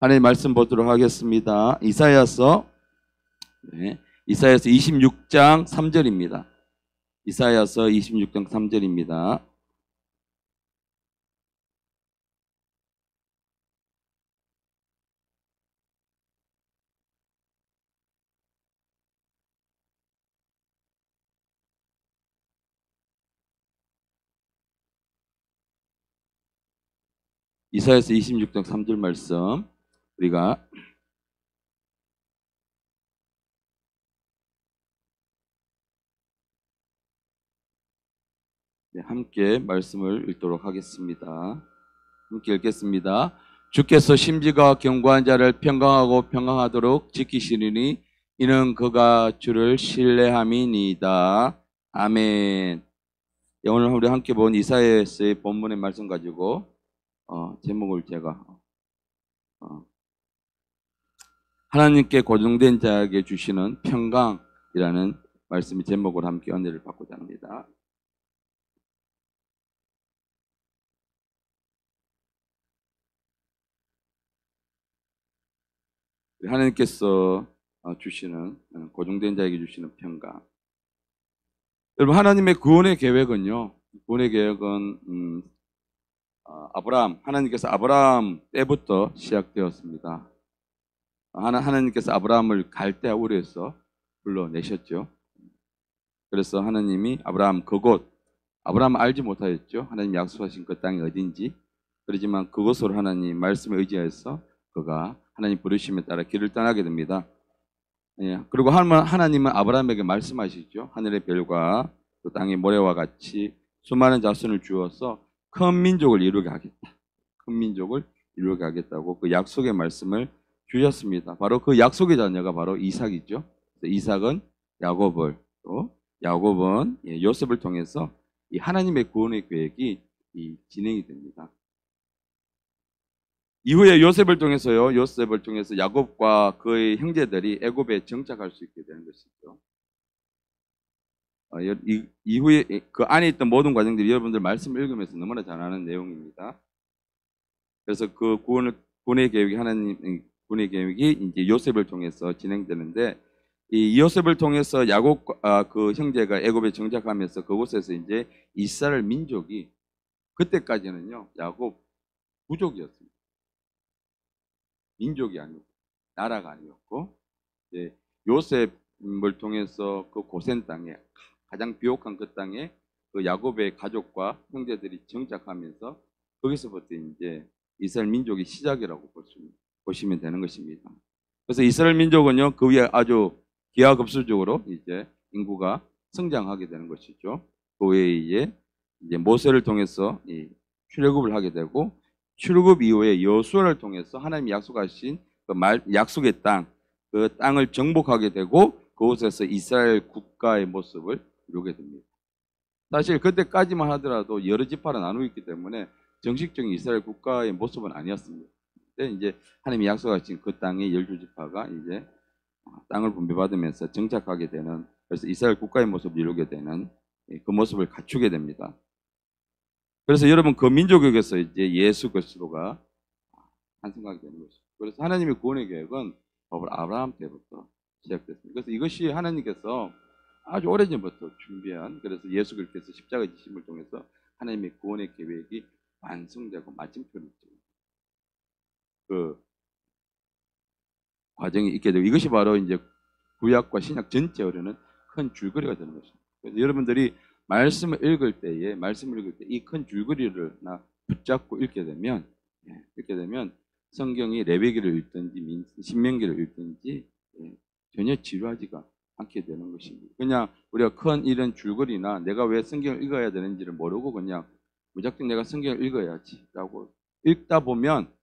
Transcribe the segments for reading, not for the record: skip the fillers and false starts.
하나님 말씀 보도록 하겠습니다. 이사야서 26장 3절입니다. 이사야서 26장 3절입니다. 이사야서 26장 3절 말씀 우리가 함께 말씀을 읽도록 하겠습니다. 함께 읽겠습니다. 주께서 심지가 견고한 자를 평강하고 평강하도록 지키시리니 이는 그가 주를 신뢰함이니이다. 아멘. 오늘 우리 함께 본 이사야서의 본문의 말씀 가지고 제목을 제가 하나님께 고정된 자에게 주시는 평강이라는 말씀의 제목을 함께 은혜를 받고자 합니다. 하나님께서 주시는 고정된 자에게 주시는 평강. 여러분, 하나님의 구원의 계획은요. 구원의 계획은 하나님께서 아브라함 때부터 시작되었습니다. 하나님께서 아브라함을 갈대아 우르에서 불러내셨죠. 그래서 하나님이 아브라함 그곳, 아브라함 알지 못하였죠. 하나님 약속하신 그 땅이 어딘지. 그러지만 그곳으로 하나님 말씀에 의지해서 그가 하나님 부르심에 따라 길을 떠나게 됩니다. 그리고 하나님은 아브라함에게 말씀하시죠. 하늘의 별과 그 땅의 모래와 같이 수많은 자손을 주어서 큰 민족을 이루게 하겠다. 큰 민족을 이루게 하겠다고 그 약속의 말씀을 주셨습니다. 바로 그 약속의 자녀가 바로 이삭이죠. 이삭은 야곱을, 또 야곱은 요셉을 통해서 이 하나님의 구원의 계획이 진행이 됩니다. 이후에 요셉을 통해서 야곱과 그의 형제들이 애굽에 정착할 수 있게 되는 것이죠. 이후에 그 안에 있던 모든 과정들이 여러분들 말씀을 읽으면서 너무나 잘 아는 내용입니다. 그래서 그 구원의 계획이 이제 요셉을 통해서 진행되는데, 이 요셉을 통해서 야곱 그 형제가 애굽에 정착하면서 그곳에서 이제 이스라엘 민족이 그때까지는요 야곱 부족이었습니다. 민족이 아니고 나라가 아니었고, 요셉을 통해서 그 고센 땅에 가장 비옥한 그 땅에 그 야곱의 가족과 형제들이 정착하면서 거기서부터 이제 이스라엘 민족의 시작이라고 보시면 되는 것입니다. 그래서 이스라엘 민족은요 그 위에 아주 기하급수적으로 이제 인구가 성장하게 되는 것이죠. 그 외에 이제 모세를 통해서 출애굽을 하게 되고, 출애굽 이후에 여호수아를 통해서 하나님이 약속하신 그 약속의 땅, 그 땅을 정복하게 되고 그곳에서 이스라엘 국가의 모습을 이루게 됩니다. 사실 그때까지만 하더라도 여러 지파로 나누고 있기 때문에 정식적인 이스라엘 국가의 모습은 아니었습니다. 그때 이제 하나님이 약속하신 그 땅의 12지파가 이제 땅을 분배받으면서 정착하게 되는, 그래서 이스라엘 국가의 모습을 이루게 되는 그 모습을 갖추게 됩니다. 그래서 여러분 그 민족에게서 이제 예수 그리스도가 탄생하게 되는 것이죠. 그래서 하나님의 구원의 계획은 아브라함 때부터 시작됐습니다. 그래서 이것이 하나님께서 아주 오래전부터 준비한, 그래서 예수 그리스도께서 십자가 지심을 통해서 하나님의 구원의 계획이 완성되고 마침표를 찍는 그 과정이 있게 되고, 이것이 바로 이제 구약과 신약 전체에 흐르는 큰 줄거리가 되는 것입니다. 그래서 여러분들이 말씀을 읽을 때 이 큰 줄거리를 붙잡고 읽게 되면 성경이 레위기를 읽든지 신명기를 읽든지 전혀 지루하지가 않게 되는 것입니다. 그냥 우리가 큰 이런 줄거리나 내가 왜 성경을 읽어야 되는지를 모르고 그냥 무작정 내가 성경을 읽어야지라고 읽다 보면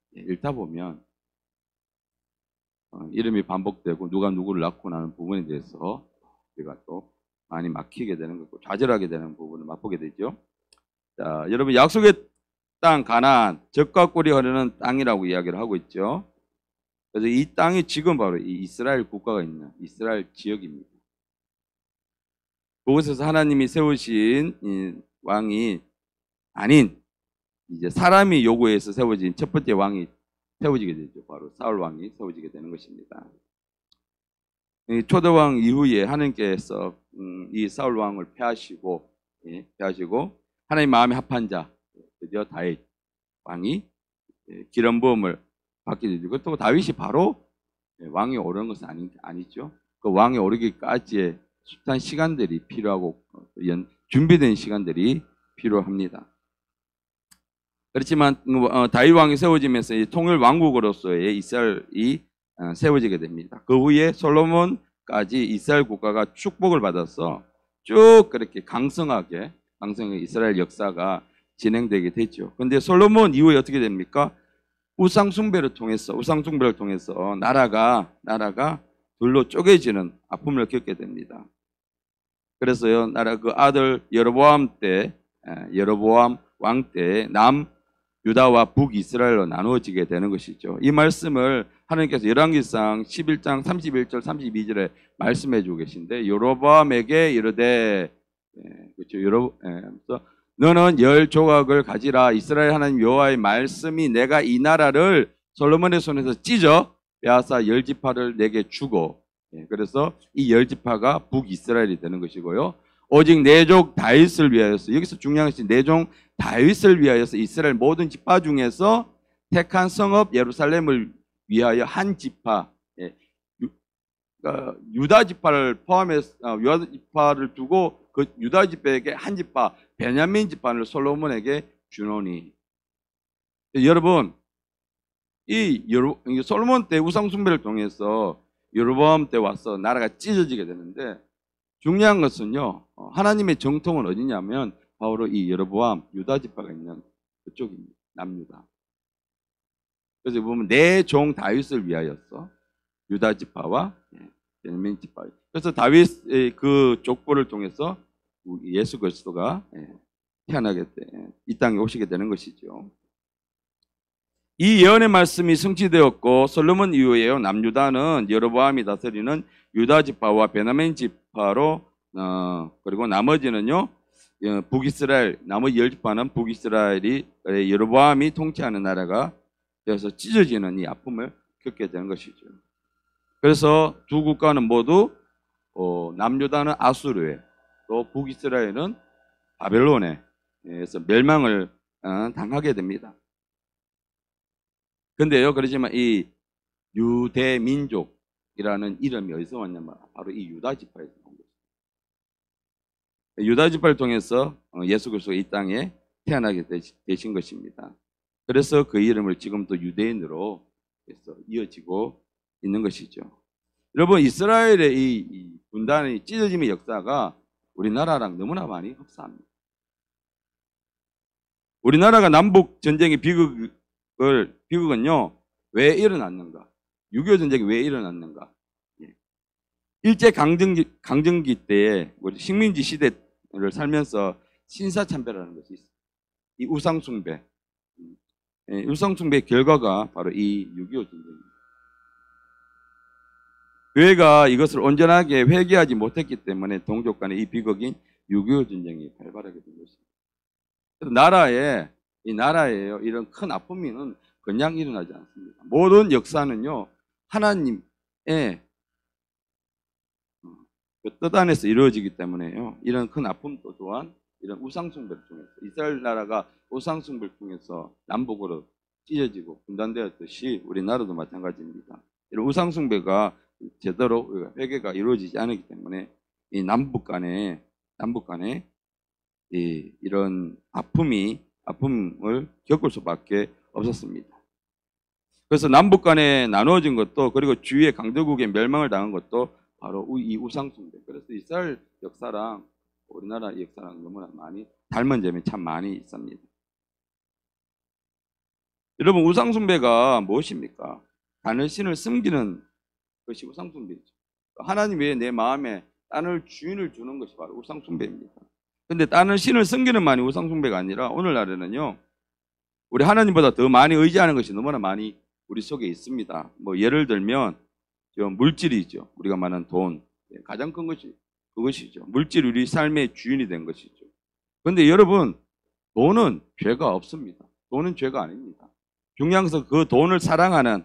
이름이 반복되고 누가 누구를 낳고 나는 부분에 대해서 우리가 또 많이 막히게 되는 거고 좌절하게 되는 부분을 맛보게 되죠. 자, 여러분 약속의 땅 가나안, 젖과 꿀이 흐르는 땅이라고 이야기를 하고 있죠. 그래서 이 땅이 지금 바로 이 이스라엘 국가가 있는 이스라엘 지역입니다. 그곳에서 하나님이 세우신 왕이 아닌 이제 사람이 요구해서 세워진 첫 번째 왕이 세워지게 되죠. 바로 사울 왕이 세워지게 되는 것입니다. 이 초대왕 이후에 하나님께서 이 사울 왕을 패하시고, 패하시고 하나님 마음에 합한 자, 드디어 다윗 왕이 기름 부음을 받게 되죠. 그렇다고 다윗이 바로 왕이 오르는 것은 아니죠. 그 왕이 오르기까지의 숱한 시간들이 필요하고 준비된 시간들이 필요합니다. 그렇지만 다윗 왕이 세워지면서 통일 왕국으로서의 이스라엘이 세워지게 됩니다. 그 후에 솔로몬까지 이스라엘 국가가 축복을 받아서 쭉 그렇게 강성하게 이스라엘 역사가 진행되게 됐죠. 그런데 솔로몬 이후에 어떻게 됩니까? 우상 숭배를 통해서 나라가 둘로 쪼개지는 아픔을 겪게 됩니다. 그래서요, 그 아들 여로보암 왕 때 유다와 북이스라엘로 나누어지게 되는 것이죠. 이 말씀을 하나님께서 열왕기상 11장 31절 32절에 말씀해 주고 계신데, 여로보암에게 이르되, 그렇죠. 너는 10조각을 가지라. 이스라엘 하나님 여호와의 말씀이 내가 이 나라를 솔로몬의 손에서 찢어 빼앗아 10지파를 내게 주고, 그래서 이 10지파가 북이스라엘이 되는 것이고요. 오직 내 종 다윗을 위하여서, 여기서 중요한 것이 내 종 다윗을 위하여서 이스라엘 모든 지파 중에서 택한 성읍 예루살렘을 위하여 한 지파, 유다 지파를 포함해서 유다 지파를 두고 그 유다 지파에게 한 지파 베냐민 지파를 솔로몬에게 주노니. 여러분, 이 솔로몬 때 우상 숭배를 통해서 여로보암 때 와서 나라가 찢어지게 되는데, 중요한 것은요, 하나님의 정통은 어디냐면 바로 이 여로보암 유다 지파가 있는 그쪽입니다. 남유다. 그래서 보면 내 종 다윗을 위하여서 유다 지파와 베냐민 지파. 그래서 다윗의 그 족보를 통해서 예수 그리스도가 태어나게 이 땅에 오시게 되는 것이죠. 이 예언의 말씀이 성취되었고, 솔로몬 이후에요, 남유다는 여로보암이 다스리는 유다 지파와 베냐민 지파로, 그리고 나머지는요, 북이스라엘, 나머지 10지파는 북이스라엘이 여로보암이 통치하는 나라가 되어서 찢어지는 이 아픔을 겪게 되는 것이죠. 그래서 두 국가는 모두 남유다는 아수르에, 또 북이스라엘은 바벨론에서 멸망을 당하게 됩니다. 근데요, 그렇지만 이 유대민족이라는 이름이 어디서 왔냐면 바로 이 유다 지파에서 온 것입니다. 유다 지파를 통해서 예수 그리스도가 이 땅에 태어나게 되신 것입니다. 그래서 그 이름을 지금도 유대인으로 해서 이어지고 있는 것이죠. 여러분, 이스라엘의 이 분단의 찢어짐의 역사가 우리나라랑 너무나 많이 흡사합니다. 우리나라가 남북 전쟁의 비극은요, 왜 일어났는가? 6.25 전쟁이 왜 일어났는가? 일제 강점기 때에 우리 식민지 시대를 살면서 신사참배라는 것이 있어요. 이 우상숭배. 우상숭배의 결과가 바로 이 6.25 전쟁입니다. 교회가 이것을 온전하게 회개하지 못했기 때문에 동족 간의 이 비극인 6.25 전쟁이 발발하게 된 것입니다. 그래서 이 나라에요, 이런 큰 아픔은 그냥 일어나지 않습니다. 모든 역사는요, 하나님의 그 뜻 안에서 이루어지기 때문에요, 이런 큰 아픔도 또한 이런 우상숭배를 통해서, 이스라엘 나라가 우상숭배를 통해서 남북으로 찢어지고 분단되었듯이 우리나라도 마찬가지입니다. 이런 우상숭배가 제대로 회개가 이루어지지 않기 때문에 이 남북 간에 이런 아픔을 겪을 수밖에 없었습니다. 그래서 남북 간에 나누어진 것도, 그리고 주위의 강대국의 멸망을 당한 것도 바로 이 우상숭배. 그래서 이스라엘 역사랑 우리나라 역사랑 너무나 많이 닮은 점이 참 많이 있습니다. 여러분, 우상숭배가 무엇입니까? 다른 신을 섬기는 것이 우상숭배죠. 하나님 외에 내 마음에 다른 주인을 주는 것이 바로 우상숭배입니다. 근데 다른 신을 섬기는 만이 우상숭배가 아니라, 오늘날에는요, 우리 하나님보다 더 많이 의지하는 것이 너무나 많이 우리 속에 있습니다. 뭐 예를 들면 물질이죠. 우리가 말하는 돈, 가장 큰 것이 그것이죠. 물질이 우리 삶의 주인이 된 것이죠. 그런데 여러분, 돈은 죄가 없습니다. 돈은 죄가 아닙니다. 중요한 것은 그 돈을 사랑하는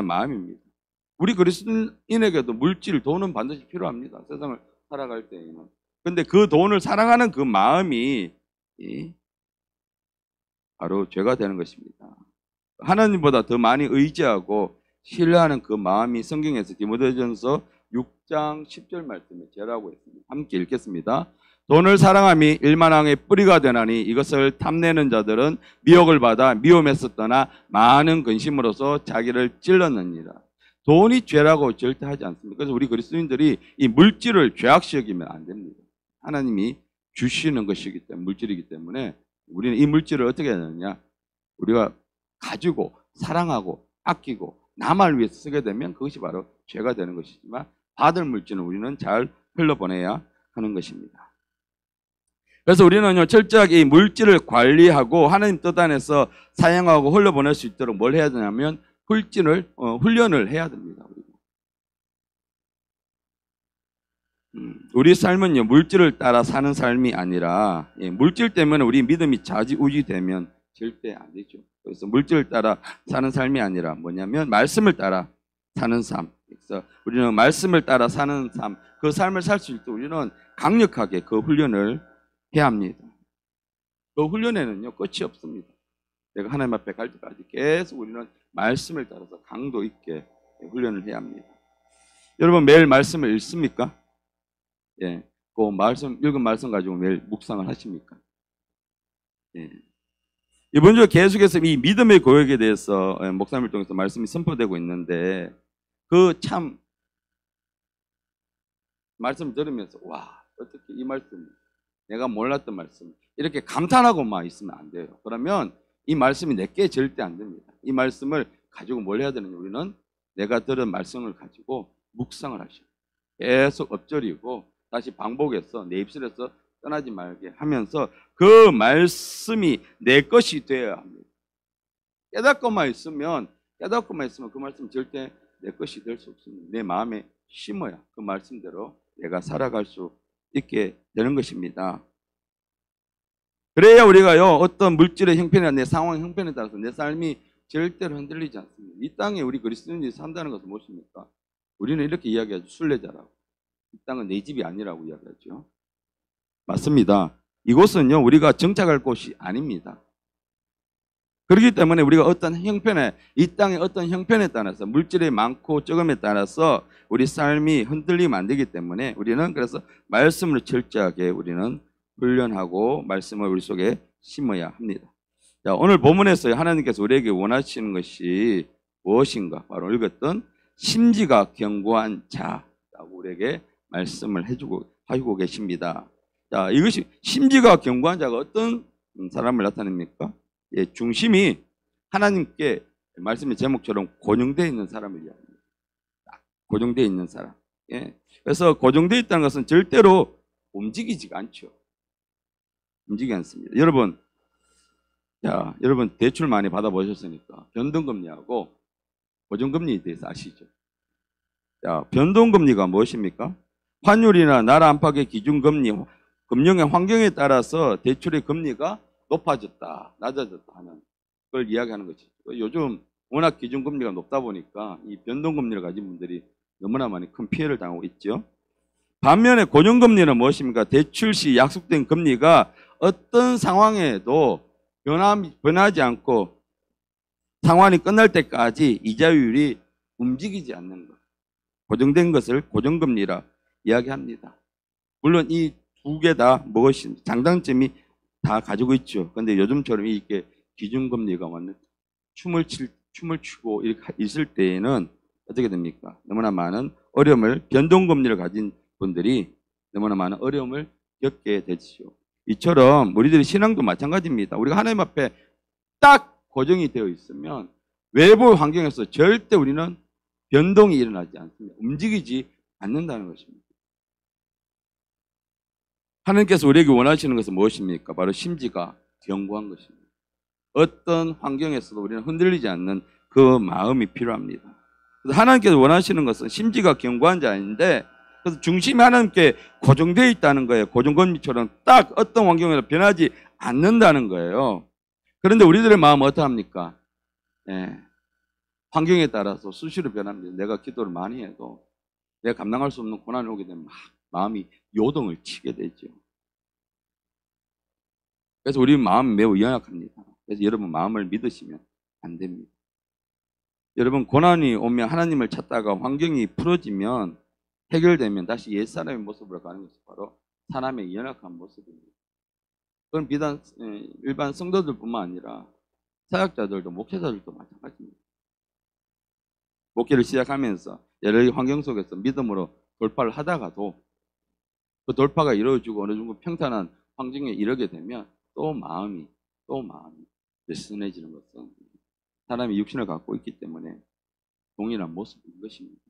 마음입니다. 우리 그리스도인에게도 물질, 돈은 반드시 필요합니다. 세상을 살아갈 때에는. 근데 그 돈을 사랑하는 그 마음이 바로 죄가 되는 것입니다. 하나님보다 더 많이 의지하고 신뢰하는 그 마음이 성경에서 디모데전서 6장 10절 말씀에 죄라고 했습니다. 함께 읽겠습니다. 돈을 사랑함이 일만왕의 뿌리가 되나니 이것을 탐내는 자들은 미혹을 받아 미움에서 떠나 많은 근심으로서 자기를 찔렀느니라. 돈이 죄라고 절대 하지 않습니다. 그래서 우리 그리스도인들이 이 물질을 죄악시 여기면 안 됩니다. 하나님이 주시는 것이기 때문에, 물질이기 때문에 우리는 이 물질을 어떻게 해야 되느냐, 우리가 가지고 사랑하고 아끼고 남을 위해서 쓰게 되면 그것이 바로 죄가 되는 것이지만, 받을 물질은 우리는 잘 흘러보내야 하는 것입니다. 그래서 우리는요, 철저하게 이 물질을 관리하고 하나님 뜻 안에서 사용하고 흘러보낼 수 있도록 뭘 해야 되냐면 훈련을 해야 됩니다. 우리 삶은요, 물질을 따라 사는 삶이 아니라, 물질 때문에 우리 믿음이 좌지우지되면 절대 안 되죠. 그래서 물질을 따라 사는 삶이 아니라 뭐냐면 말씀을 따라 사는 삶. 그래서 우리는 말씀을 따라 사는 삶, 그 삶을 살 수 있도록 우리는 강력하게 그 훈련을 해야 합니다. 그 훈련에는요, 끝이 없습니다. 내가 하나님 앞에 갈 때까지 계속 우리는 말씀을 따라서 강도 있게 훈련을 해야 합니다. 여러분 매일 말씀을 읽습니까? 예, 그 읽은 말씀 가지고 매일 묵상을 하십니까? 예. 이번 주에 계속해서 이 믿음의 고역에 대해서 목사님을 통해서 말씀이 선포되고 있는데, 그 참 말씀 들으면서 와, 어떻게 이 말씀, 내가 몰랐던 말씀, 이렇게 감탄하고만 있으면 안 돼요. 그러면 이 말씀이 내게 절대 안 됩니다. 이 말씀을 가지고 뭘 해야 되느냐, 우리는 내가 들은 말씀을 가지고 묵상을 하시고 계속 엎드리고 다시 반복해서 내 입술에서 떠나지 말게 하면서 그 말씀이 내 것이 되어야 합니다. 깨닫고만 있으면 그 말씀 절대 내 것이 될 수 없습니다. 내 마음에 심어야 그 말씀대로 내가 살아갈 수 있게 되는 것입니다. 그래야 우리가요, 어떤 물질의 형편이나 내 상황의 형편에 따라서 내 삶이 절대로 흔들리지 않습니다. 이 땅에 우리 그리스도인들이 산다는 것은 무엇입니까? 우리는 이렇게 이야기하죠. 순례자라고. 이 땅은 내 집이 아니라고 이야기하죠. 맞습니다. 이곳은요, 우리가 정착할 곳이 아닙니다. 그렇기 때문에 우리가 어떤 형편에, 이 땅의 어떤 형편에 따라서, 물질이 많고 적음에 따라서 우리 삶이 흔들리면 안 되기 때문에 우리는 그래서 말씀을 철저하게 우리는 훈련하고 말씀을 우리 속에 심어야 합니다. 자, 오늘 본문에서 하나님께서 우리에게 원하시는 것이 무엇인가? 바로 읽었던 심지가 견고한 자라고 우리에게 말씀을 하시고 계십니다. 자, 이것이 심지가 견고한 자가 어떤 사람을 나타냅니까? 예, 중심이 하나님께 말씀의 제목처럼 고정되어 있는 사람을 이야기합니다. 고정되어 있는 사람. 예. 그래서 고정되어 있다는 것은 절대로 움직이지가 않죠. 움직이지 않습니다. 여러분 대출 많이 받아보셨으니까 변동금리하고 고정금리에 대해서 아시죠? 자, 변동금리가 무엇입니까? 환율이나 나라 안팎의 기준금리, 금융의 환경에 따라서 대출의 금리가 높아졌다, 낮아졌다 하는 걸 이야기하는 것이죠. 요즘 워낙 기준금리가 높다 보니까 이 변동금리를 가진 분들이 너무나 많이 큰 피해를 당하고 있죠. 반면에 고정금리는 무엇입니까? 대출 시 약속된 금리가 어떤 상황에도 변하지 않고 상환이 끝날 때까지 이자율이 움직이지 않는 것, 고정된 것을 고정금리라 이야기합니다. 물론 이 두 개 다 무엇이 장단점이 다 가지고 있죠. 그런데 요즘처럼 이렇게 기준금리가 완전 춤을 추고 이렇게 있을 때에는 어떻게 됩니까? 너무나 많은 어려움을, 변동금리를 가진 분들이 너무나 많은 어려움을 겪게 되죠. 이처럼 우리들의 신앙도 마찬가지입니다. 우리가 하나님 앞에 딱 고정이 되어 있으면 외부 환경에서 절대 우리는 변동이 일어나지 않습니다. 움직이지 않는다는 것입니다. 하나님께서 우리에게 원하시는 것은 무엇입니까? 바로 심지가 견고한 것입니다. 어떤 환경에서도 우리는 흔들리지 않는 그 마음이 필요합니다. 그래서 하나님께서 원하시는 것은 심지가 견고한 자인데, 그래서 중심이 하나님께 고정되어 있다는 거예요. 고정금리처럼 딱 어떤 환경에서 변하지 않는다는 거예요. 그런데 우리들의 마음은 어떠합니까? 예, 환경에 따라서 수시로 변합니다. 내가 기도를 많이 해도 내가 감당할 수 없는 고난이 오게 되면 막 마음이 요동을 치게 되죠. 그래서 우리 마음이 매우 연약합니다. 그래서 여러분 마음을 믿으시면 안 됩니다. 여러분 고난이 오면 하나님을 찾다가 환경이 풀어지면 해결되면 다시 옛사람의 모습으로 가는 것이 바로 사람의 연약한 모습입니다. 그건 비단 일반 성도들뿐만 아니라 사역자들도 목회자들도 마찬가지입니다. 목회를 시작하면서 여러 가지 환경 속에서 믿음으로 돌파를 하다가도 그 돌파가 이루어지고 어느 정도 평탄한 환경에 이르게 되면 또 마음이 느슨해지는 것은 사람이 육신을 갖고 있기 때문에 동일한 모습인 것입니다.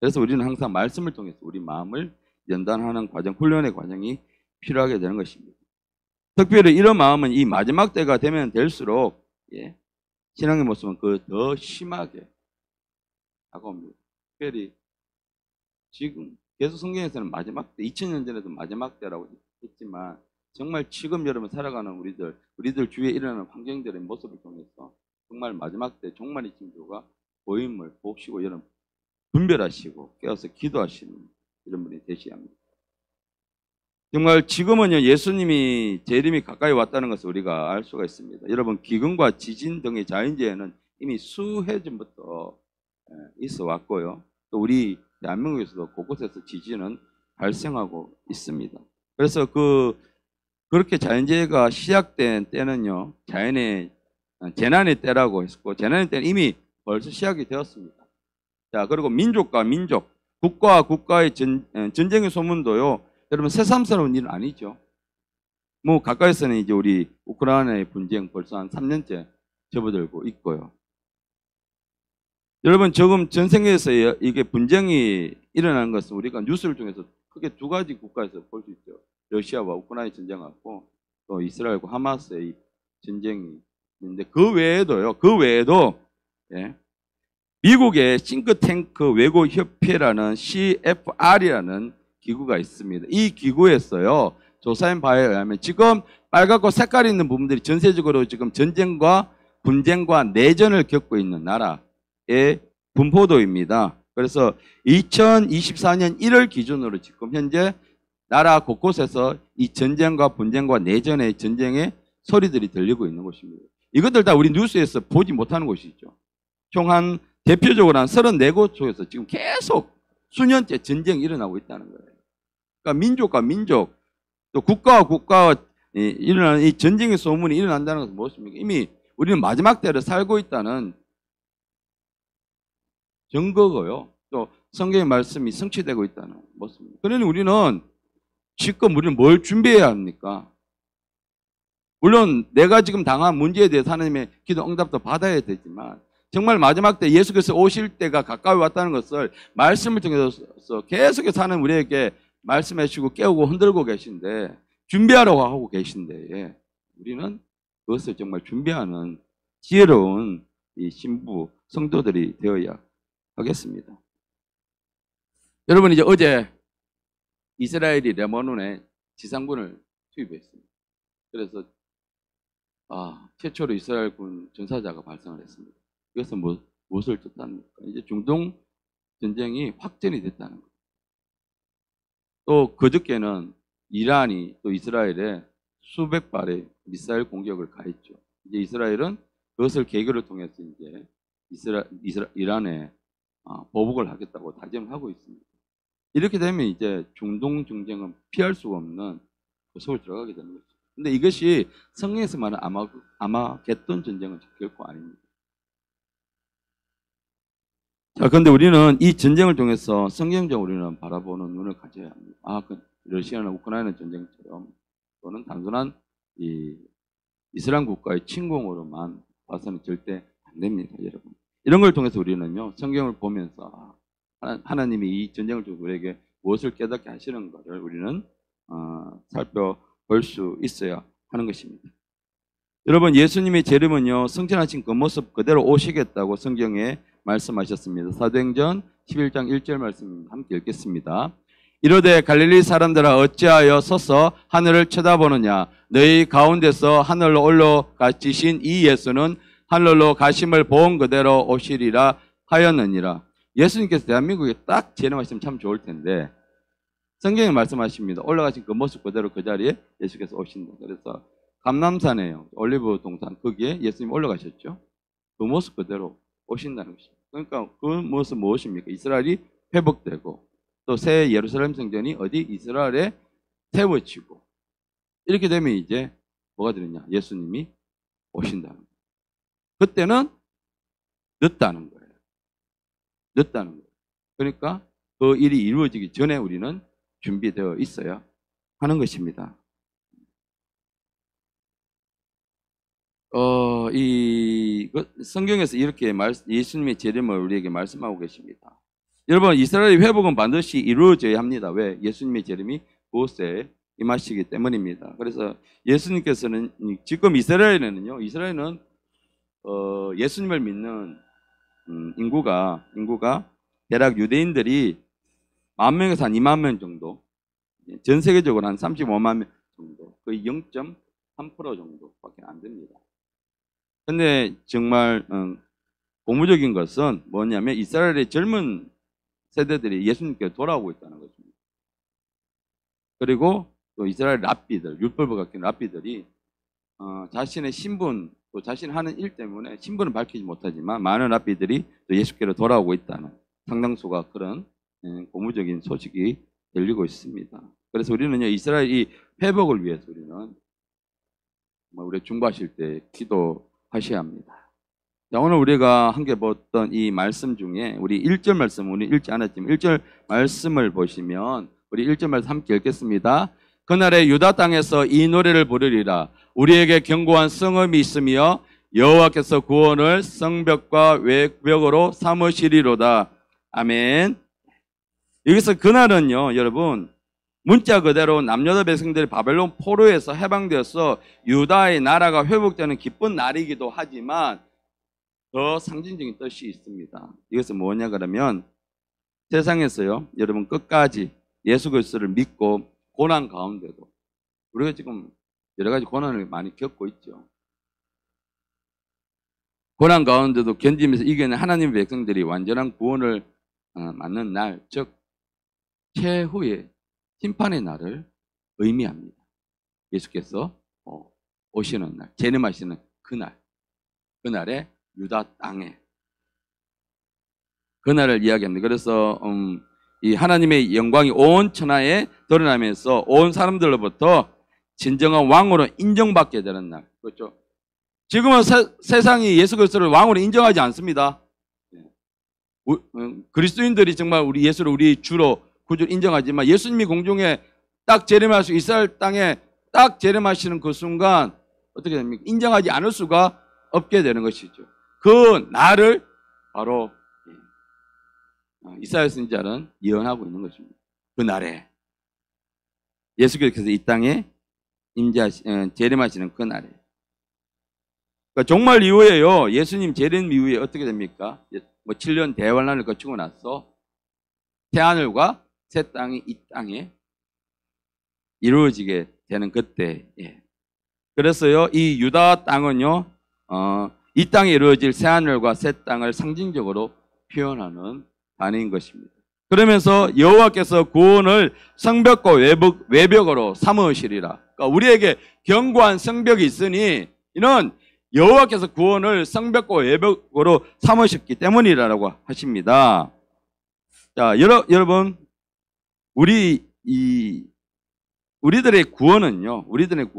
그래서 우리는 항상 말씀을 통해서 우리 마음을 연단하는 과정, 훈련의 과정이 필요하게 되는 것입니다. 특별히 이런 마음은 이 마지막 때가 되면 될수록 신앙의 모습은 그 더 심하게 다가옵니다. 특별히 지금 계속 성경에서는 마지막 때, 2000년 전에도 마지막 때라고 했지만 정말 지금 여러분 살아가는 우리들 주위에 일어나는 환경들의 모습을 통해서 정말 마지막 때 종말의 징조가 보임을 보시고 여러분 분별하시고 깨어서 기도하시는 이런 분이 되셔야 합니다. 정말 지금은요 예수님이 재림이 가까이 왔다는 것을 우리가 알 수가 있습니다. 여러분 기근과 지진 등의 자연재해는 이미 수해 전부터 있어 왔고요. 또 우리 대한민국에서도 곳곳에서 지진은 발생하고 있습니다. 그래서 그렇게 자연재해가 시작된 때는요 자연의 재난의 때라고 했었고 재난의 때는 이미 벌써 시작이 되었습니다. 자 그리고 민족과 민족, 국가와 국가의 전쟁의 소문도요 여러분 새삼스러운 일은 아니죠. 뭐 가까이서는 이제 우리 우크라이나의 분쟁 벌써 한 3년째 접어들고 있고요. 여러분 지금 전 세계에서 이게 분쟁이 일어나는 것은 우리가 뉴스를 통해서 크게 두 가지 국가에서 볼 수 있죠. 러시아와 우크라이나 전쟁하고 또 이스라엘과 하마스의 전쟁이 있는데 그 외에도 미국의 싱크탱크 외고협회라는 CFR이라는 기구가 있습니다. 이 기구에서요 조사한 바에 의하면 지금 빨갛고 색깔이 있는 부분들이 전세적으로 지금 전쟁과 분쟁과 내전을 겪고 있는 나라의 분포도입니다. 그래서 2024년 1월 기준으로 지금 현재 나라 곳곳에서 이 전쟁과 분쟁과 내전의 전쟁의 소리들이 들리고 있는 곳입니다. 이것들 다 우리 뉴스에서 보지 못하는 곳이죠. 총 한 대표적으로 한 34곳 쪽에서 지금 계속 수년째 전쟁이 일어나고 있다는 거예요. 그러니까 민족과 민족, 또 국가와 국가와 일어나는 이 전쟁의 소문이 일어난다는 것은 무엇입니까? 이미 우리는 마지막 때를 살고 있다는 증거고요. 또 성경의 말씀이 성취되고 있다는 모습입니다. 그러니 우리는 지금 우리는 뭘 준비해야 합니까? 물론 내가 지금 당한 문제에 대해서 하나님의 기도 응답도 받아야 되지만 정말 마지막 때 예수께서 오실 때가 가까이 왔다는 것을 말씀을 통해서 계속해서 하는 우리에게 말씀해 주시고 깨우고 흔들고 계신데 준비하라고 하고 계신데 우리는 그것을 정말 준비하는 지혜로운 이 신부 성도들이 되어야 하겠습니다. 여러분 이제 어제 이스라엘이 레바논에 지상군을 투입했습니다. 그래서 최초로 이스라엘군 전사자가 발생을 했습니다. 이것은 무엇을 뜻합니까? 이제 중동 전쟁이 확전이 됐다는 거예요. 또 그저께는 이란이 또 이스라엘에 수백 발의 미사일 공격을 가했죠. 이제 이스라엘은 그것을 계기로 통해서 이제 이란에 보복을 하겠다고 다짐하고 있습니다. 이렇게 되면 이제 중동 전쟁은 피할 수가 없는 그 속을 들어가게 되는 거죠. 근데 이것이 성경에서 말하는 아마겟돈 전쟁은 결코 아닙니다. 자, 그런데 우리는 이 전쟁을 통해서 성경적으로 우리는 바라보는 눈을 가져야 합니다. 그 러시아나 우크라이나 전쟁처럼 또는 단순한 이 이슬람 국가의 침공으로만 봐서는 절대 안 됩니다, 여러분. 이런 걸 통해서 우리는요, 성경을 보면서 하나님이 이 전쟁을 통해서 우리에게 무엇을 깨닫게 하시는가를 우리는 살펴볼 수 있어야 하는 것입니다. 여러분, 예수님의 재림은요, 승천하신 그 모습 그대로 오시겠다고 성경에 말씀하셨습니다. 사도행전 11장 1절 말씀 함께 읽겠습니다. 이르되 갈릴리 사람들아 어찌하여 서서 하늘을 쳐다보느냐? 너희 가운데서 하늘로 올라가시신 이 예수는 하늘로 가심을 본 그대로 오시리라 하였느니라. 예수님께서 대한민국에 딱 재림하시면 참 좋을 텐데 성경에 말씀하십니다. 올라가신 그 모습 그대로 그 자리에 예수께서 오신다. 그래서 감람산에요. 올리브 동산 거기에 예수님 올라가셨죠. 그 모습 그대로 오신다는 것입니다. 그러니까 그 모습 무엇입니까? 이스라엘이 회복되고 또 새 예루살렘 성전이 어디 이스라엘에 세워지고 이렇게 되면 이제 뭐가 되느냐? 예수님이 오신다는 거예요. 그때는 늦다는 거예요. 늦다는 거예요. 그러니까 그 일이 이루어지기 전에 우리는 준비되어 있어야 하는 것입니다. 성경에서 이렇게 예수님의 재림을 우리에게 말씀하고 계십니다. 여러분, 이스라엘의 회복은 반드시 이루어져야 합니다. 왜? 예수님의 재림이 그곳에 임하시기 때문입니다. 그래서 예수님께서는 지금 이스라엘은 예수님을 믿는 인구가 대략 유대인들이 10,000명에서 한 20,000명 정도, 전 세계적으로 한 35만 명 정도, 거의 0.3% 정도밖에 안 됩니다. 근데 정말 고무적인 것은 뭐냐면 이스라엘의 젊은 세대들이 예수님께 돌아오고 있다는 것입니다. 그리고 또 이스라엘 랍비들, 율법을 갖춘 랍비들이 자신의 신분, 또 자신 하는 일 때문에 신분을 밝히지 못하지만 많은 랍비들이 또 예수께로 돌아오고 있다는 상당수가 그런 고무적인 소식이 들리고 있습니다. 그래서 우리는요, 이스라엘이 회복을 위해서 우리는 우리 중보하실 때 기도하셔야 합니다. 자, 오늘 우리가 함께 봤던 이 말씀 중에 우리 1절 말씀, 우리 읽지 않았지만 1절 말씀을 보시면 우리 1절 말씀 함께 읽겠습니다. 그날에 유다 땅에서 이 노래를 부르리라. 우리에게 견고한 성읍이 있으며 여호와께서 구원을 성벽과 외벽으로 삼으시리로다. 아멘. 여기서 그날은요, 여러분, 문자 그대로 남유다 백성들이 바벨론 포로에서 해방되어서 유다의 나라가 회복되는 기쁜 날이기도 하지만 더 상징적인 뜻이 있습니다. 이것은 뭐냐 그러면 세상에서요, 여러분 끝까지 예수 그리스도를 믿고 고난 가운데도 우리가 지금 여러 가지 고난을 많이 겪고 있죠. 고난 가운데도 견디면서 이겨낸 하나님의 백성들이 완전한 구원을 맞는 날, 즉 최후의 심판의 날을 의미합니다. 예수께서 오시는 날, 재림하시는 그날에 유다 땅에 그날을 이야기합니다. 그래서 이 하나님의 영광이 온 천하에 드러나면서 온 사람들로부터 진정한 왕으로 인정받게 되는 날. 그렇죠? 지금은 세상이 예수 그리스도를 왕으로 인정하지 않습니다. 그리스도인들이 정말 우리 예수를 우리 주로 구주로 인정하지만 예수님이 공중에 딱 재림하시고 이스라엘 땅에 딱 재림하시는 그 순간 어떻게 됩니까? 인정하지 않을 수가 없게 되는 것이죠. 그 날을 바로 이사야 선지자는 예언하고 있는 것입니다. 그 날에 예수께서 이 땅에 재림하시는 그 날에. 그러니까 종말 이후에요. 예수님 재림 이후에 어떻게 됩니까? 7년 대환란을 거치고 나서 새하늘과 새 땅이 이 땅에 이루어지게 되는 그때. 그래서요, 이 유다 땅은요, 이 땅에 이루어질 새하늘과 새 땅을 상징적으로 표현하는 단어인 것입니다. 그러면서 여호와께서 구원을 성벽과 외벽으로 삼으시리라. 그러니까 우리에게 견고한 성벽이 있으니 이는 여호와께서 구원을 성벽과 외벽으로 삼으셨기 때문이라고 하십니다. 자, 여러분, 우리들의 구원은요, 우리들의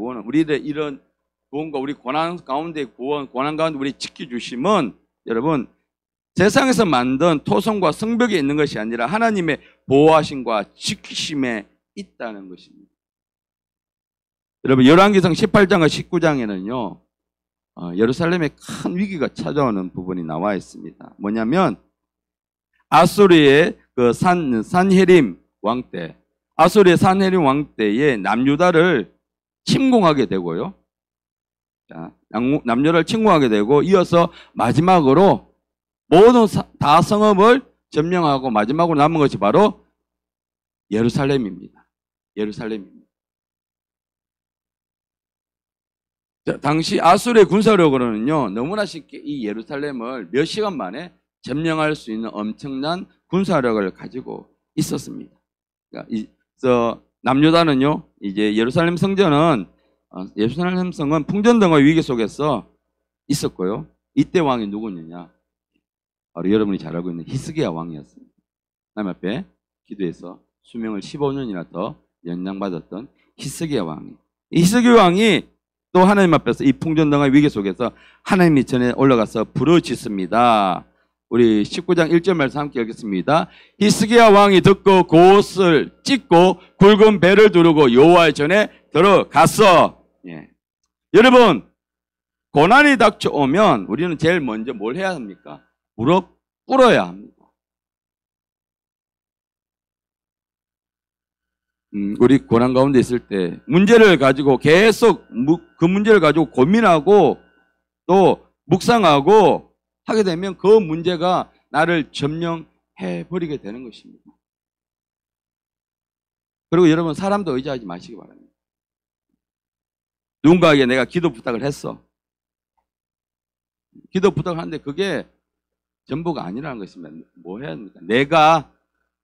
이런 구원과 우리 고난 가운데 고난 가운데 우리 지켜주심은 여러분, 세상에서 만든 토성과 성벽에 있는 것이 아니라 하나님의 보호하심과 지키심에 있다는 것입니다. 여러분, 열왕기상 18장과 19장에는요, 예루살렘에 큰 위기가 찾아오는 부분이 나와 있습니다. 뭐냐면 아수르의 그 산헤림 왕 때, 아수르의 산헤림 왕 때에 남유다를 침공하게 되고요. 자, 남유다를 침공하게 되고 이어서 마지막으로 모든 다 성읍을 점령하고 마지막으로 남은 것이 바로 예루살렘입니다. 예루살렘입니다. 자, 당시 아수르의 군사력으로는요, 너무나 쉽게 이 예루살렘을 몇 시간 만에 점령할 수 있는 엄청난 군사력을 가지고 있었습니다. 그래서 남유다는요, 이제 예루살렘 성전은 예루살렘 성은 풍전등의 위기 속에서 있었고요. 이때 왕이 누구냐? 바로 여러분이 잘 알고 있는 히스기야 왕이었습니다. 하나님 앞에 기도해서 수명을 15년이나 더 연장받았던 히스기야 왕이. 이 히스기야 왕이 또 하나님 앞에서 이 풍전등의 위기 속에서 하나님이 전에 올라가서 부르짖습니다. 우리 19장 1절 말씀 함께 읽겠습니다. 히스기야 왕이 듣고 그옷을 찢고 굵은 배를 두르고 여호와의 전에 들어갔어. 예. 여러분, 고난이 닥쳐오면 우리는 제일 먼저 뭘 해야 합니까? 무릎 꿇어야 합니다. 우리 고난 가운데 있을 때 문제를 가지고 계속 그 문제를 가지고 고민하고 또 묵상하고 하게 되면 그 문제가 나를 점령해 버리게 되는 것입니다. 그리고 여러분, 사람도 의지하지 마시기 바랍니다. 누군가에게 내가 기도 부탁을 했어. 기도 부탁을 하는데 그게 전부가 아니라는 것이면 뭐 해야 합니까?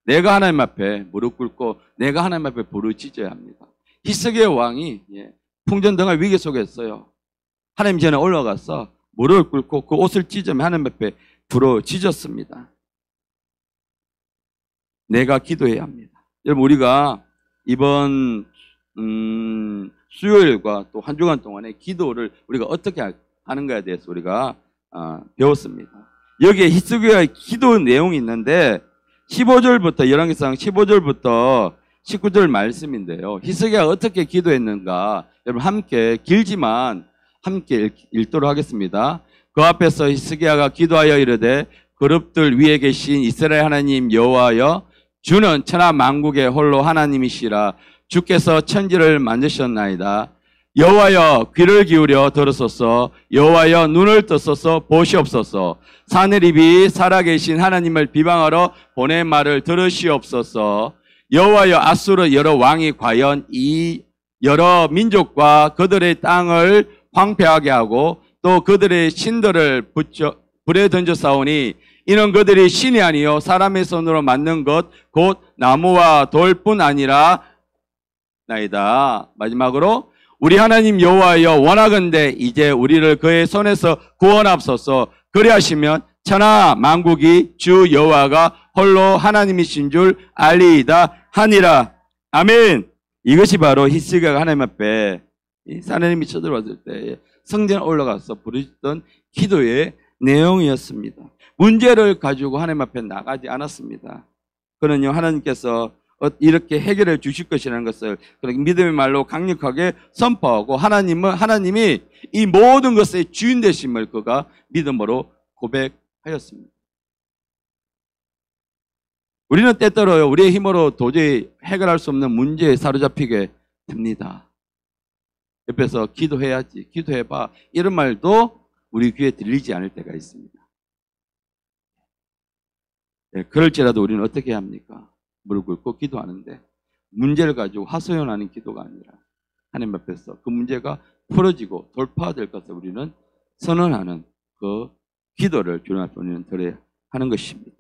내가 하나님 앞에 무릎 꿇고 내가 하나님 앞에 부르짖어야 합니다. 히스기야 왕이 풍전등의 위기 속에서요, 하나님 전에 올라가서 무릎을 꿇고 그 옷을 찢으며 하나님 앞에 부르짖었습니다. 내가 기도해야 합니다. 여러분, 우리가 이번 수요일과 또 한 주간 동안에 기도를 우리가 어떻게 하는가에 대해서 우리가 배웠습니다. 여기에 히스기야의 기도 내용이 있는데 15절부터 열왕기상 15절부터 19절 말씀인데요. 히스기야가 어떻게 기도했는가 여러분 함께 길지만 함께 읽도록 하겠습니다. 그 앞에서 히스기야가 기도하여 이르되 그룹들 위에 계신 이스라엘 하나님 여호와여, 주는 천하 만국의 홀로 하나님이시라. 주께서 천지를 만드셨나이다. 여호와여, 귀를 기울여 들으소서. 여호와여, 눈을 뜨소서 보시옵소서. 사내립이 살아계신 하나님을 비방하러 보낸 말을 들으시옵소서. 여호와여, 아수르 여러 왕이 과연 이 여러 민족과 그들의 땅을 황폐하게 하고 또 그들의 신들을 불에 던져 싸우니 이는 그들이 신이 아니요 사람의 손으로 만든 것 곧 나무와 돌뿐 아니라 나이다. 마지막으로 우리 하나님 여호와여, 원하건대 이제 우리를 그의 손에서 구원하옵소서. 그리하시면 천하 만국이 주 여호와가 홀로 하나님이신 줄 알리이다 하니라. 아멘. 이것이 바로 히스기야가 하나님 앞에 하나님이 쳐들어왔을 때 성전에 올라가서 부르짖던 기도의 내용이었습니다. 문제를 가지고 하나님 앞에 나가지 않았습니다. 그는요, 하나님께서 이렇게 해결해 주실 것이라는 것을 믿음의 말로 강력하게 선포하고 하나님이 이 모든 것의 주인 되심을 그가 믿음으로 고백하였습니다. 우리는 때때로요, 우리의 힘으로 도저히 해결할 수 없는 문제에 사로잡히게 됩니다. 옆에서 기도해야지, 기도해봐, 이런 말도 우리 귀에 들리지 않을 때가 있습니다. 그럴지라도 우리는 어떻게 해야 합니까? 무릎 꿇고 기도하는데 문제를 가지고 하소연하는 기도가 아니라 하나님 앞에서 그 문제가 풀어지고 돌파될 것을 우리는 선언하는 그 기도를 주님 앞에 우리는 드려야 하는 것입니다.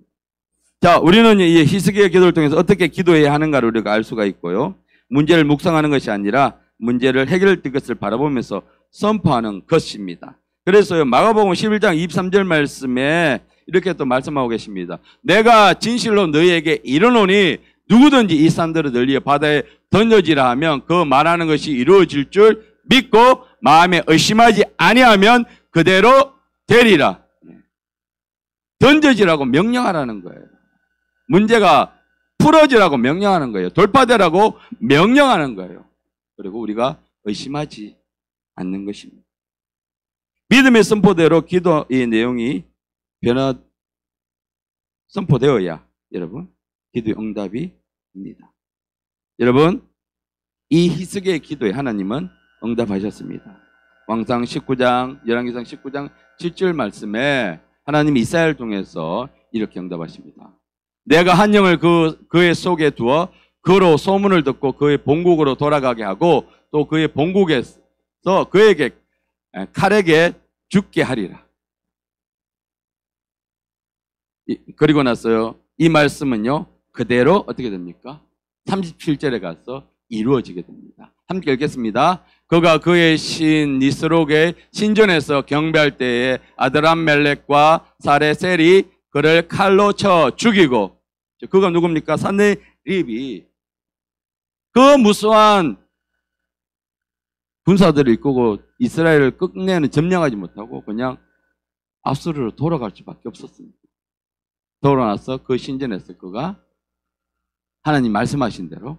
자, 우리는 이 히스기야 기도를 통해서 어떻게 기도해야 하는가를 우리가 알 수가 있고요. 문제를 묵상하는 것이 아니라 문제를 해결될 것을 바라보면서 선포하는 것입니다. 그래서 마가복음 11장 23절 말씀에 이렇게 또 말씀하고 계십니다. 내가 진실로 너희에게 이르노니 누구든지 이 산들을 널리 바다에 던져지라 하면 그 말하는 것이 이루어질 줄 믿고 마음에 의심하지 아니하면 그대로 되리라. 던져지라고 명령하라는 거예요. 문제가 풀어지라고 명령하는 거예요. 돌파되라고 명령하는 거예요. 그리고 우리가 의심하지 않는 것입니다. 믿음의 선포대로 기도의 내용이 선포되어야 여러분 기도의 응답이 됩니다. 여러분, 이 히스기야의 기도에 하나님은 응답하셨습니다. 왕상 19장, 열왕기상 19장 7절 말씀에 하나님이 이사야를 통해서 이렇게 응답하십니다. 내가 한 영을 그의 속에 두어 그로 소문을 듣고 그의 본국으로 돌아가게 하고 또 그의 본국에서 그에게 칼에게 죽게 하리라. 그리고 나서요, 이 말씀은요, 그대로 어떻게 됩니까? 37절에 가서 이루어지게 됩니다. 함께 읽겠습니다. 그가 그의 신 니스록의 신전에서 경배할 때에 아드람멜렉과 사레셀이 그를 칼로 쳐 죽이고, 그가 누굽니까? 산헤립이 그 무수한 군사들을 이끌고 이스라엘을 끝내는 점령하지 못하고 그냥 아수르로 돌아갈 수밖에 없었습니다. 돌아와서 그 신전에서 그가 하나님 말씀하신 대로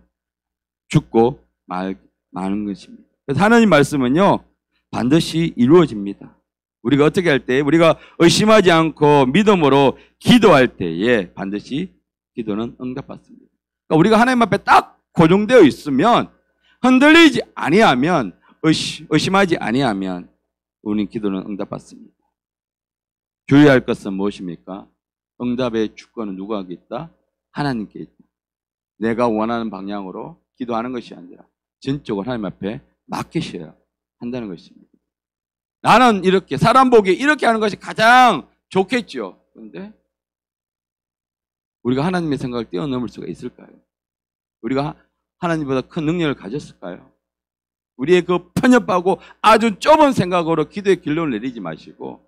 죽고 마는 것입니다. 그래서 하나님 말씀은요, 반드시 이루어집니다. 우리가 어떻게 할 때, 우리가 의심하지 않고 믿음으로 기도할 때에 반드시 기도는 응답받습니다. 그러니까 우리가 하나님 앞에 딱 고정되어 있으면, 흔들리지 아니하면, 의심하지 아니하면 우리는 기도는 응답받습니다. 주의할 것은 무엇입니까? 응답의 주권은 누구에게 있다? 하나님께 있다. 내가 원하는 방향으로 기도하는 것이 아니라 전적으로 하나님 앞에 맡기셔야 한다는 것입니다. 나는 이렇게, 사람 보기에 이렇게 하는 것이 가장 좋겠죠. 그런데 우리가 하나님의 생각을 뛰어넘을 수가 있을까요? 우리가 하나님보다 큰 능력을 가졌을까요? 우리의 그 편협하고 아주 좁은 생각으로 기도의 결론을 내리지 마시고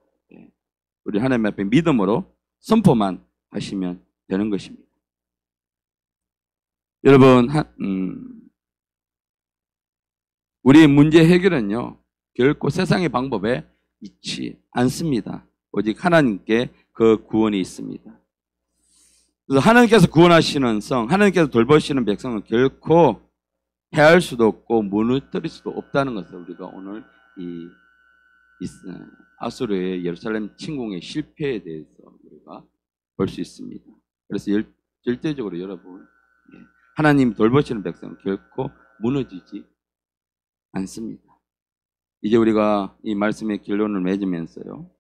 우리 하나님 앞에 믿음으로 선포만 하시면 되는 것입니다. 여러분, 우리의 문제 해결은요, 결코 세상의 방법에 있지 않습니다. 오직 하나님께 그 구원이 있습니다. 그래서 하나님께서 구원하시는 성, 하나님께서 돌보시는 백성은 결코 해할 수도 없고 무너뜨릴 수도 없다는 것을 우리가 오늘 이 아수르의 예루살렘 침공의 실패에 대해서 우리가 볼 수 있습니다. 그래서 절대적으로 여러분, 하나님 돌보시는 백성은 결코 무너지지 않습니다. 이제 우리가 이 말씀의 결론을 맺으면서요,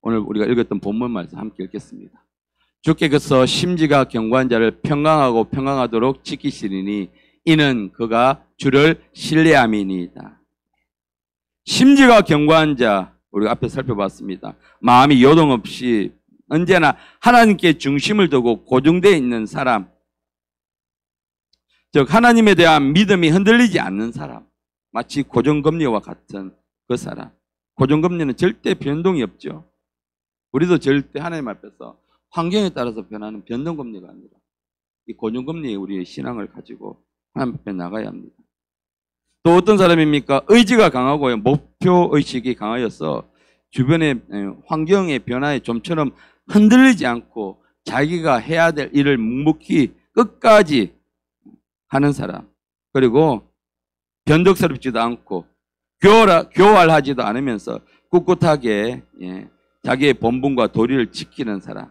오늘 우리가 읽었던 본문 말씀 함께 읽겠습니다. 주께서 심지가 견고한 자를 평강하고 평강하도록 지키시리니 이는 그가 주를 신뢰함이니이다. 심지가 견고한 자, 우리가 앞에 살펴봤습니다. 마음이 요동 없이 언제나 하나님께 중심을 두고 고정되어 있는 사람, 즉 하나님에 대한 믿음이 흔들리지 않는 사람, 마치 고정금리와 같은 그 사람. 고정금리는 절대 변동이 없죠. 우리도 절대 하나님 앞에서 환경에 따라서 변하는 변동금리가 아니라 이 고정금리의 우리의 신앙을 가지고 하나님 앞에 나가야 합니다. 또 어떤 사람입니까? 의지가 강하고요, 목표의식이 강하여서 주변의 환경의 변화에 좀처럼 흔들리지 않고 자기가 해야 될 일을 묵묵히 끝까지 하는 사람, 그리고 변덕스럽지도 않고 교활하지도 않으면서 꿋꿋하게 자기의 본분과 도리를 지키는 사람,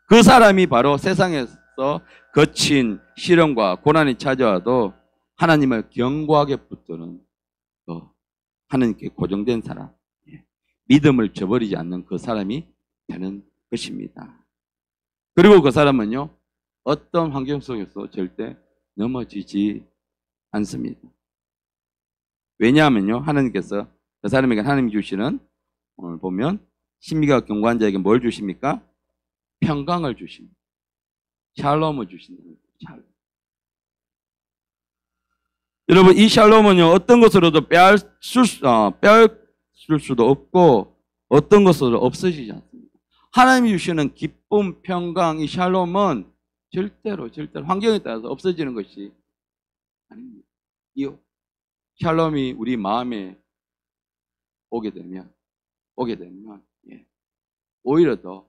그 사람이 바로 세상에서 거친 시련과 고난이 찾아와도 하나님을 견고하게 붙드는 하나님께 고정된 사람, 믿음을 저버리지 않는 그 사람이 되는 것입니다. 그리고 그 사람은요, 어떤 환경 속에서 절대 넘어지지 않습니다. 왜냐하면요, 하나님께서 그 사람에게 하나님이 주시는, 오늘 보면 심미가 견고한 자에게 뭘 주십니까? 평강을 주십니다. 샬롬을 주신다는 거예요. 샬롬. 여러분, 이 샬롬은요, 어떤 것으로도 빼앗을 수도 없고 어떤 것으로 없어지지 않습니다. 하나님이 주시는 기쁨, 평강, 이 샬롬은 절대로 환경에 따라서 없어지는 것이 아닙니다. 이 샬롬이 우리 마음에 오게 되면 오히려 더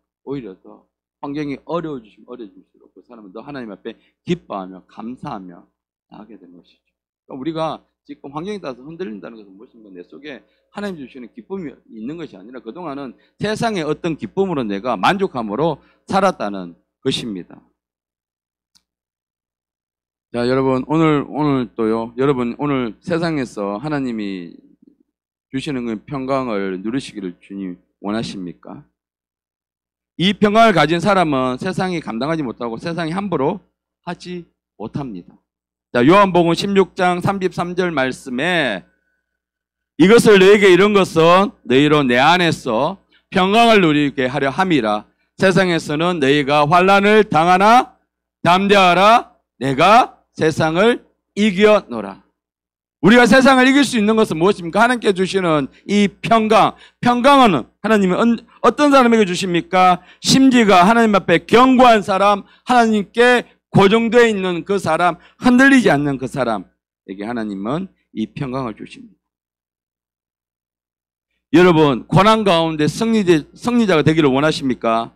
환경이 어려워질수록 그 사람은 더 하나님 앞에 기뻐하며 감사하며 나가게 되는 것이죠. 그러니까 우리가 지금 환경에 따라서 흔들린다는 것은 무엇인가? 내 속에 하나님 주시는 기쁨이 있는 것이 아니라 그동안은 세상의 어떤 기쁨으로 내가 만족함으로 살았다는 것입니다. 자, 여러분, 오늘 또요, 여러분, 오늘 세상에서 하나님이 주시는 그 평강을 누리시기를 주님 원하십니까? 이 평강을 가진 사람은 세상이 감당하지 못하고 세상이 함부로 하지 못합니다. 자, 요한복음 16장 33절 말씀에 이것을 너에게 이런 것은 너희로 내 안에서 평강을 누리게 하려 함이라. 세상에서는 너희가 환난을 당하나 담대하라. 내가 세상을 이겨노라. 우리가 세상을 이길 수 있는 것은 무엇입니까? 하나님께 주시는 이 평강. 평강은 하나님은 어떤 사람에게 주십니까? 심지가 하나님 앞에 견고한 사람, 하나님께 고정되어 있는 그 사람, 흔들리지 않는 그 사람에게 하나님은 이 평강을 주십니다. 여러분, 고난 가운데 승리자가 되기를 원하십니까?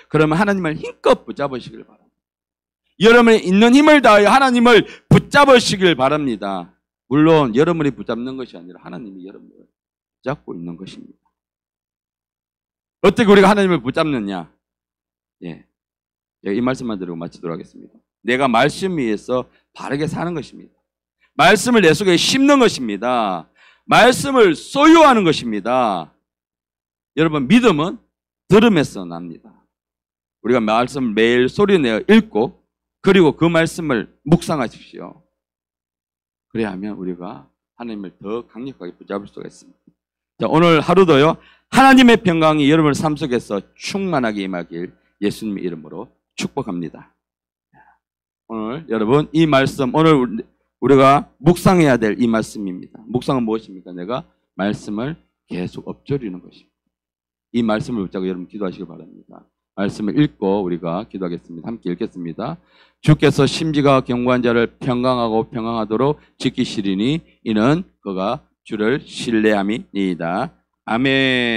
그러면 하나님을 힘껏 붙잡으시길 바랍니다. 여러분이 있는 힘을 다하여 하나님을 붙잡으시길 바랍니다. 물론 여러분이 붙잡는 것이 아니라 하나님이 여러분을 붙잡고 있는 것입니다. 어떻게 우리가 하나님을 붙잡느냐? 예, 이 말씀만 드리고 마치도록 하겠습니다. 내가 말씀 위에서 바르게 사는 것입니다. 말씀을 내 속에 심는 것입니다. 말씀을 소유하는 것입니다. 여러분, 믿음은 들음에서 납니다. 우리가 말씀을 매일 소리내어 읽고 그리고 그 말씀을 묵상하십시오. 그래야 하면 우리가 하나님을 더 강력하게 붙잡을 수가 있습니다. 자, 오늘 하루도요, 하나님의 평강이 여러분의 삶 속에서 충만하게 임하길 예수님의 이름으로 축복합니다. 오늘 여러분, 이 말씀, 오늘 우리가 묵상해야 될 이 말씀입니다. 묵상은 무엇입니까? 내가 말씀을 계속 엎조리는 것입니다. 이 말씀을 붙잡고 여러분 기도하시기 바랍니다. 말씀을 읽고 우리가 기도하겠습니다. 함께 읽겠습니다. 주께서 심지가 견고한 자를 평강하고 평강하도록 지키시리니 이는 그가 주를 신뢰함이니이다. 아멘.